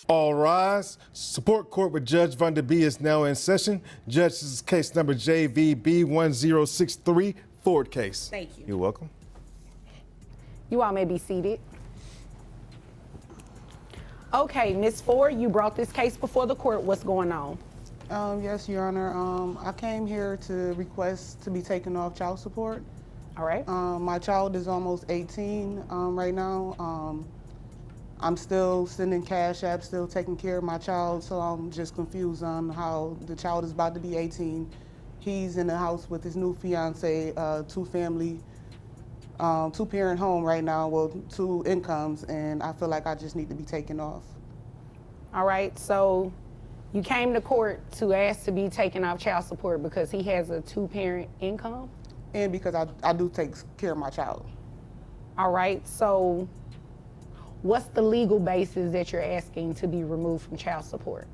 All rise. Support court with Judge Van der Bee is now in session. Judge, this is case number JVB1063, Ford case. Thank you. You're welcome. You all may be seated. Okay, Ms. Ford, you brought this case before the court. What's going on? Yes, Your Honor. I came here to request to be taken off child support. All right. My child is almost 18 right now. I'm still sending cash apps, still taking care of my child, so I'm just confused on how the child is about to be 18. He's in the house with his new fiance, two-parent home right now, well, 2 incomes, and I feel like I just need to be taken off. All right, so you came to court to ask to be taken off child support because he has a 2-parent income? And because I do take care of my child. All right, so what's the legal basis that you're asking to be removed from child support?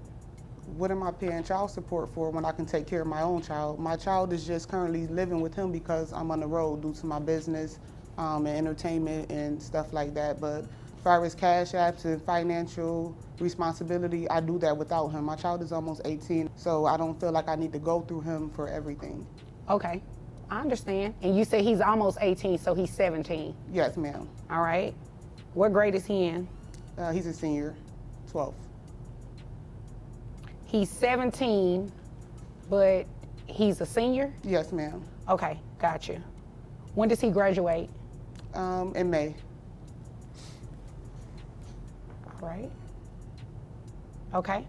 What am I paying child support for when I can take care of my own child? My child is just currently living with him because I'm on the road due to my business and entertainment and stuff like that. But as far as cash apps and financial responsibility, I do that without him. My child is almost 18, so I don't feel like I need to go through him for everything. Okay, I understand. And you say he's almost 18, so he's 17? Yes, ma'am. All right. What grade is he in? He's a senior, 12th. He's 17, but he's a senior? Yes, ma'am. Okay, gotcha. When does he graduate? In May. All right. Okay.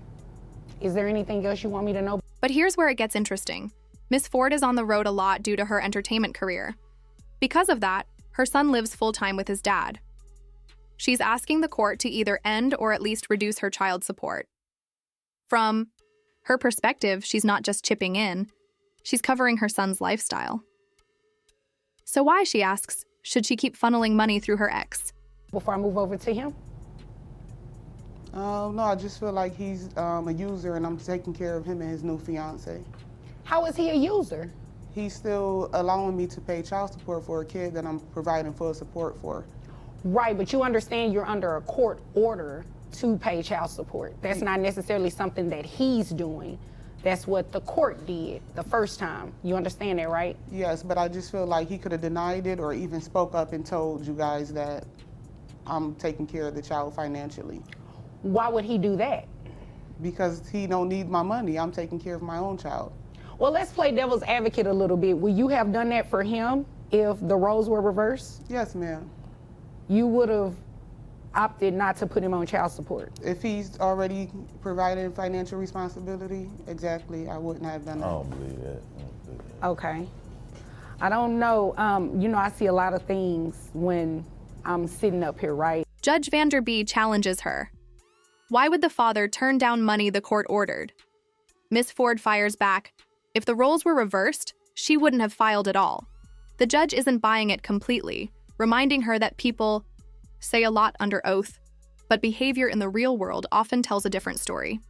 Is there anything else you want me to know? But here's where it gets interesting. Miss Ford is on the road a lot due to her entertainment career. Because of that, her son lives full-time with his dad. She's asking the court to either end or at least reduce her child support. From her perspective, she's not just chipping in, she's covering her son's lifestyle. So why, she asks, should she keep funneling money through her ex? Before I move over to him? No, I just feel like he's a user and I'm taking care of him and his new fiance. How is he a user? He's still allowing me to pay child support for a kid that I'm providing full support for. Right, but you understand you're under a court order to pay child support. That's not necessarily something that he's doing. That's what the court did the first time. You understand that, right? Yes, but I just feel like he could have denied it or even spoke up and told you guys that I'm taking care of the child financially. Why would he do that? Because he don't need my money. I'm taking care of my own child. Well, let's play devil's advocate a little bit. Would you have done that for him if the roles were reversed? Yes, ma'am. You would have opted not to put him on child support? If he's already provided financial responsibility, exactly, I wouldn't have done that. I don't believe that. Okay. I don't know. You know, I see a lot of things when I'm sitting up here, right? Judge Van der Bee challenges her. Why would the father turn down money the court ordered? Miss Ford fires back. If the roles were reversed, she wouldn't have filed at all. The judge isn't buying it completely, reminding her that people say a lot under oath, but behavior in the real world often tells a different story.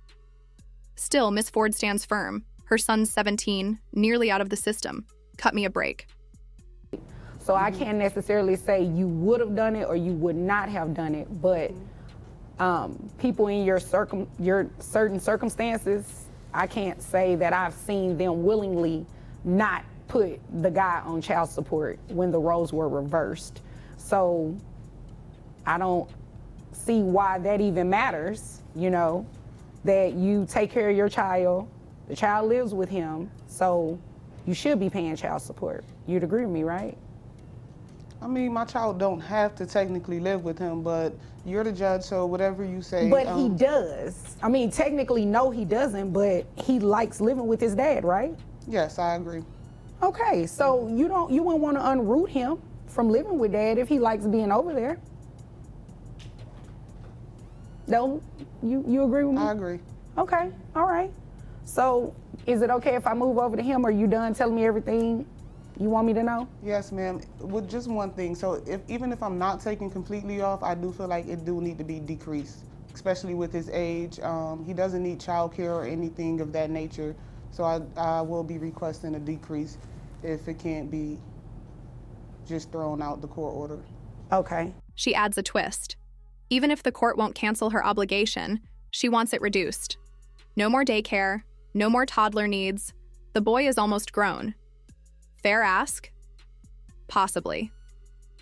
Still, Miss Ford stands firm. Her son's 17, nearly out of the system. Cut me a break. So I can't necessarily say you would have done it or you would not have done it, but people in your certain circumstances, I can't say that I've seen them willingly not put the guy on child support when the roles were reversed. So I don't see why that even matters, you know, that you take care of your child, the child lives with him, so you should be paying child support. You'd agree with me, right? I mean, my child don't have to technically live with him, but you're the judge, so whatever you say. But he does. I mean, technically, no, he doesn't, but he likes living with his dad, right? Yes, I agree. Okay, so you wouldn't want to unroot him from living with dad if he likes being over there. No, you agree with me? I agree. Okay, all right. So is it okay if I move over to him, or are you done telling me everything you want me to know? Yes, ma'am. With just one thing, so even if I'm not taking completely off, I do feel like it do need to be decreased, especially with his age. He doesn't need childcare or anything of that nature, so I will be requesting a decrease if it can't be just thrown out the court order. Okay. She adds a twist. Even if the court won't cancel her obligation, She wants it reduced. No more daycare, no more toddler needs. The boy is almost grown. Fair ask? Possibly.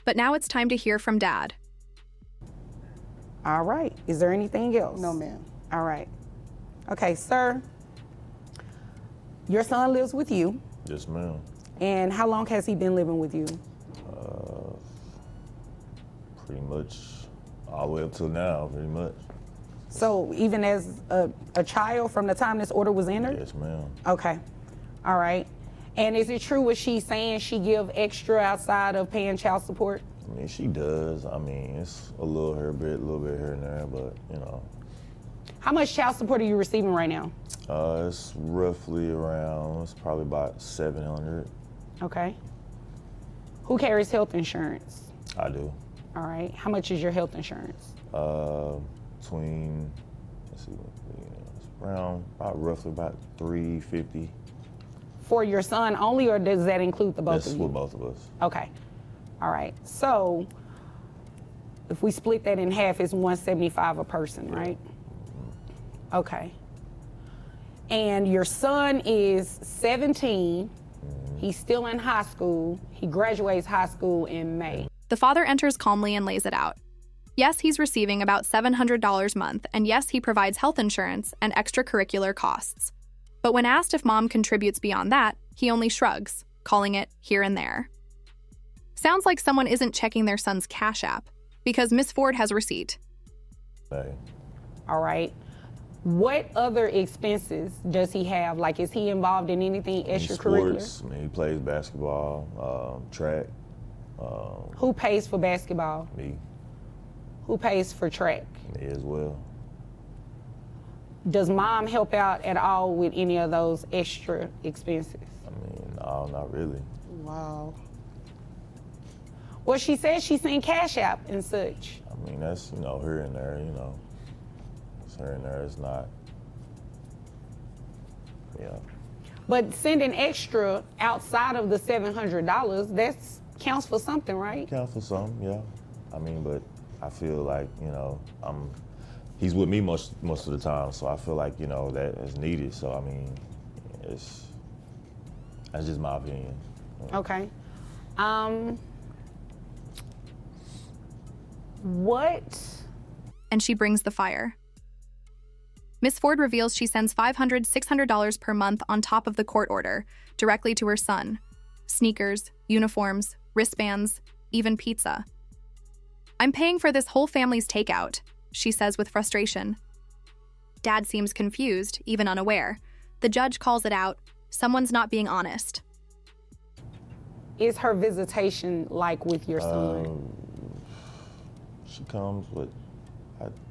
But now it's time to hear from Dad. All right. Is there anything else? No, ma'am. All right. Okay, sir. Your son lives with you. Yes, ma'am. And how long has he been living with you? Pretty much all the way up till now, pretty much. So even as a child from the time this order was entered? Yes, ma'am. Okay. All right. And is it true what she's saying, she give extra outside of paying child support? I mean, she does. I mean, it's a little here, a little bit here and there, but, you know. How much child support are you receiving right now? It's roughly around, it's probably about 700. Okay. Who carries health insurance? I do. All right. How much is your health insurance? Between, let's see, it's around, roughly about 350. For your son only, or does that include the both That's of you? with both of us. Okay. All right. So if we split that in half, it's 175 a person, right? Okay. And your son is 17. He's still in high school. He graduates high school in May. The father enters calmly and lays it out. Yes, he's receiving about $700 a month, and yes, he provides health insurance and extracurricular costs. But when asked if mom contributes beyond that, he only shrugs, calling it here and there. Sounds like someone isn't checking their son's Cash App, because Miss Ford has receipt. Hey. All right. What other expenses does he have? Like, is he involved in anything extracurricular? Sports, I mean, he plays basketball, track. Who pays for basketball? Me, Who pays for track? me as well. Does mom help out at all with any of those extra expenses? I mean, no, not really. Wow. Well, she said she's seen Cash App and such. I mean, that's, you know, here and there, you know. It's here and there, it's not, yeah. But sending extra outside of the $700, that counts for something, right? Count for some, yeah. I mean, but I feel like, you know, he's with me most of the time, so I feel like, you know, that is needed. So, I mean, that's just my opinion. Okay. What? And she brings the fire. Miss Ford reveals she sends $500, $600 per month on top of the court order, directly to her son. Sneakers, uniforms, wristbands, even pizza. I'm paying for this whole family's takeout, she says with frustration. Dad seems confused, even unaware. The judge calls it out. Someone's not being honest. Is her visitation like with your son? She comes, what,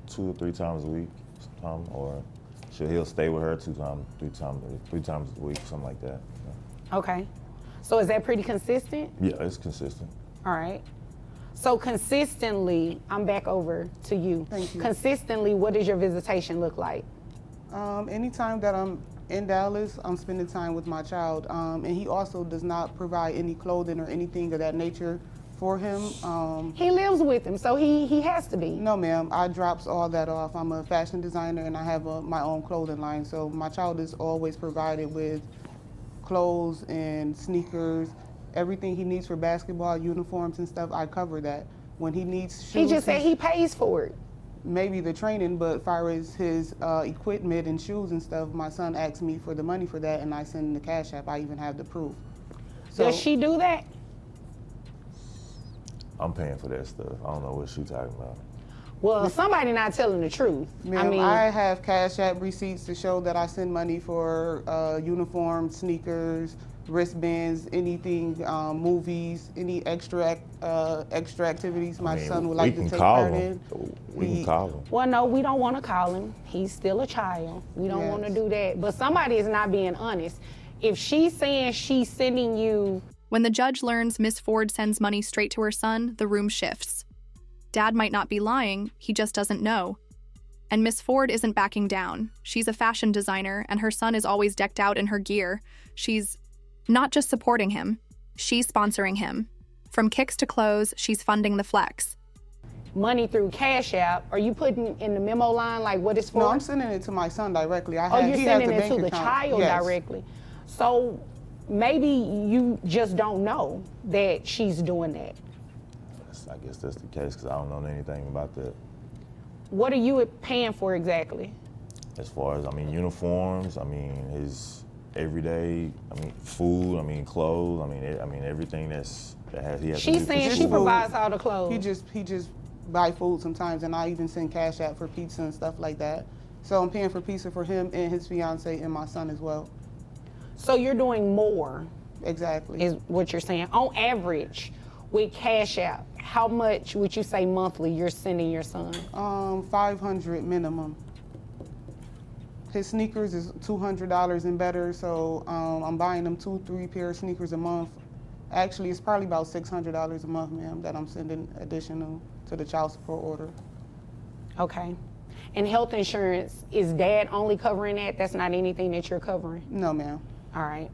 2 or 3 times a week, sometimes, or he'll stay with her 3 times a week, something like that. Yeah. Okay. So is that pretty consistent? Yeah, it's consistent. All right. So consistently, I'm back over to you. Thank you. Consistently, what does your visitation look like? Anytime that I'm in Dallas, I'm spending time with my child. And he also does not provide any clothing or anything of that nature for him. He lives with him, so he has to be. No, ma'am, I drops all that off. I'm a fashion designer and I have my own clothing line. So my child is always provided with clothes and sneakers, everything he needs for basketball, uniforms and stuff, I cover that. When he needs shoes, He just said he pays for it. maybe the training, but as far as his equipment and shoes and stuff, my son asks me for the money for that and I send him the Cash App. I even have the proof. So, Does she do that? I'm paying for that stuff. I don't know what she's talking about. Well, somebody not telling the truth. ma'am, I have Cash App receipts to show that I send money for uniforms, sneakers, wristbands, anything, movies, any extra activities my son would like to take part in. We can call him. Well, no, we don't want to call him. He's still a child. We don't want to Yes. do that. But somebody is not being honest. If she's saying she's sending you, When the judge learns Miss Ford sends money straight to her son, the room shifts. Dad might not be lying, he just doesn't know. And Miss Ford isn't backing down. She's a fashion designer, and her son is always decked out in her gear. She's not just supporting him, she's sponsoring him. From kicks to clothes, she's funding the flex. money through Cash App, are you putting in the memo line like what it's for? No, I'm sending it to my son directly. You're He has sending the it bank to the account. child Yes. directly. So maybe you just don't know that she's doing that. I guess that's the case because I don't know anything about that. What are you paying for exactly? As far as, uniforms, his everyday, food, clothes, everything he has to do She's for saying she school. provides all the clothes. He just buy food sometimes, and I even send Cash App for pizza and stuff like that. So I'm paying for pizza for him and his fiance and my son as well. So you're doing more, Exactly. is what you're saying. On average, with Cash App, how much would you say monthly you're sending your son? $500 minimum. His sneakers is $200 and better, so I'm buying him 2-3 pair of sneakers a month. Actually, it's probably about $600 a month, ma'am, that I'm sending additional to the child support order. Okay. And health insurance, is dad only covering that? That's not anything that you're covering? No, ma'am. All right.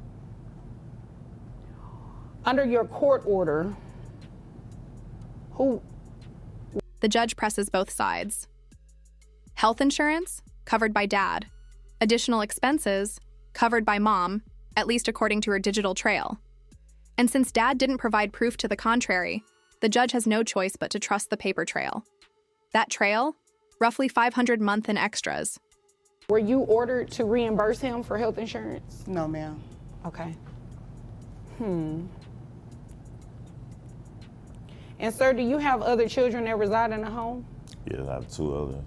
Under your court order, who? The judge presses both sides. Health insurance, covered by dad. Additional expenses, covered by mom, at least according to her digital trail. And since dad didn't provide proof to the contrary, the judge has no choice but to trust the paper trail. That trail, roughly $500 a month in extras. Were you ordered to reimburse him for health insurance? No, ma'am. Okay. And sir, do you have other children that reside in the home? Yeah, I have 2 others.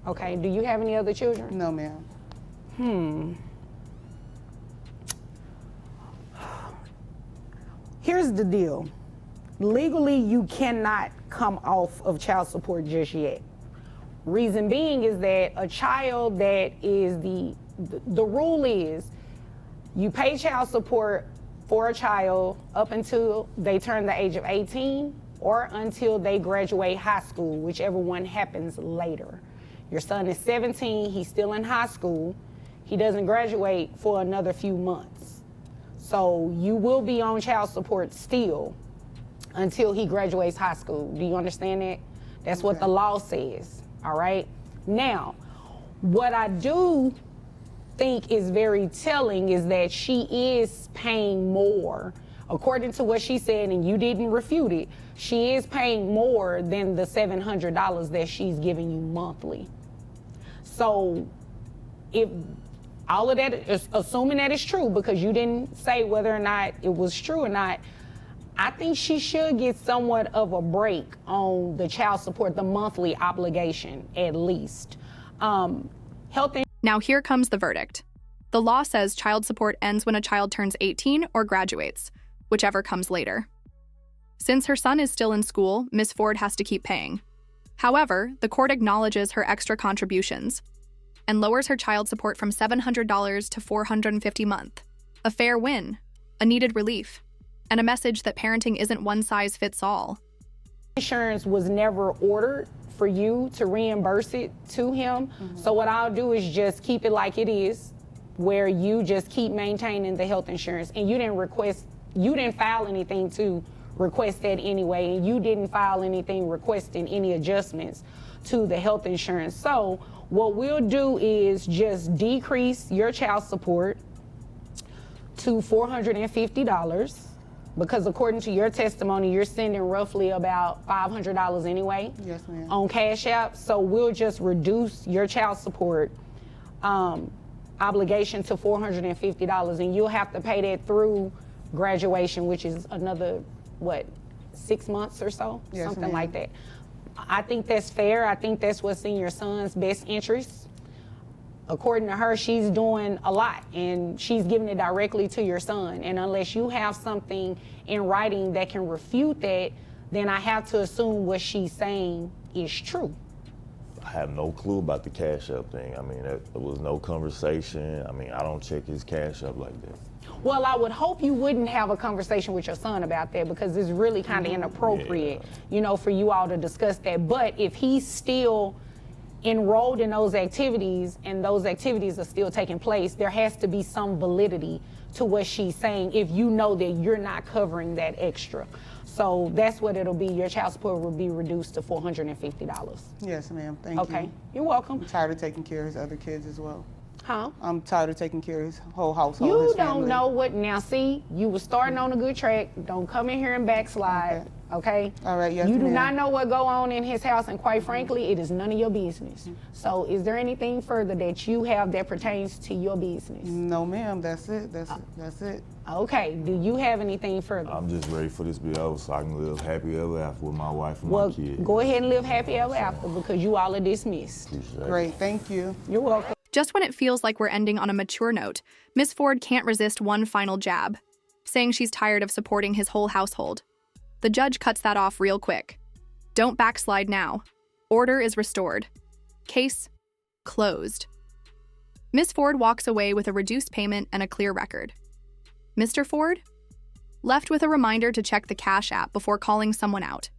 Okay, do you have any other children? No, ma'am. Here's the deal. Legally, you cannot come off of child support just yet. Reason being is that a child that is the rule is you pay child support for a child up until they turn the age of 18 or until they graduate high school, whichever one happens later. Your son is 17, he's still in high school. He doesn't graduate for another few months. So you will be on child support still until he graduates high school. Do you understand that? That's what the law says, all right? Now, what I do think is very telling is that she is paying more. According to what she said, and you didn't refute it, she is paying more than the $700 that she's giving you monthly. So if all of that is assuming that it's true, because you didn't say whether or not it was true or not, I think she should get somewhat of a break on the child support, the monthly obligation at least. Now here comes the verdict. The law says child support ends when a child turns 18 or graduates, whichever comes later. Since her son is still in school, Ms. Ford has to keep paying. However, the court acknowledges her extra contributions and lowers her child support from $700 to $450 a month. A fair win, a needed relief, and a message that parenting isn't one size fits all. Insurance was never ordered for you to reimburse it to him. So what I'll do is just keep it like it is, where you just keep maintaining the health insurance, and you didn't file anything to request that anyway, and you didn't file anything requesting any adjustments to the health insurance. So what we'll do is just decrease your child support to $450, because according to your testimony, you're sending roughly about $500 anyway. Yes, ma'am. On Cash App. So we'll just reduce your child support obligation to $450, and you'll have to pay that through graduation, which is another, 6 months or so? Yes, something ma'am. like that. I think that's fair. I think that's what's in your son's best interest. According to her, she's doing a lot, and she's giving it directly to your son. And unless you have something in writing that can refute that, then I have to assume what she's saying is true. I have no clue about the Cash App thing. There was no conversation. I don't check his Cash App like that. Well, I would hope you wouldn't have a conversation with your son about that, because it's really kind of inappropriate, for you all to discuss that. But if he's still enrolled in those activities and those activities are still taking place, there has to be some validity to what she's saying if you know that you're not covering that extra. So that's what it'll be. Your child support will be reduced to $450. Yes, ma'am. Thank you. Okay, you're welcome. I'm tired of taking care of his other kids as well. Huh? I'm tired of taking care of his whole household. You his don't family. know what, now see, you were starting on a good track. Don't come in here and backslide, okay? All right, yes, You do ma'am. not know what go on in his house, and quite frankly, it is none of your business. So is there anything further that you have that pertains to your business? No, ma'am. That's it. That's it. Okay, do you have anything further? I'm just ready for this to be over so I can live happy ever after with my wife and Well, my kids. go ahead and live happy ever after because you all are dismissed. Appreciate it. Great. Thank you. You're welcome. Just when it feels like we're ending on a mature note, Miss Ford can't resist one final jab, saying she's tired of supporting his whole household. The judge cuts that off real quick. Don't backslide now. Order is restored. Case closed. Miss Ford walks away with a reduced payment and a clear record. Mr. Ford? Left with a reminder to check the Cash app before calling someone out.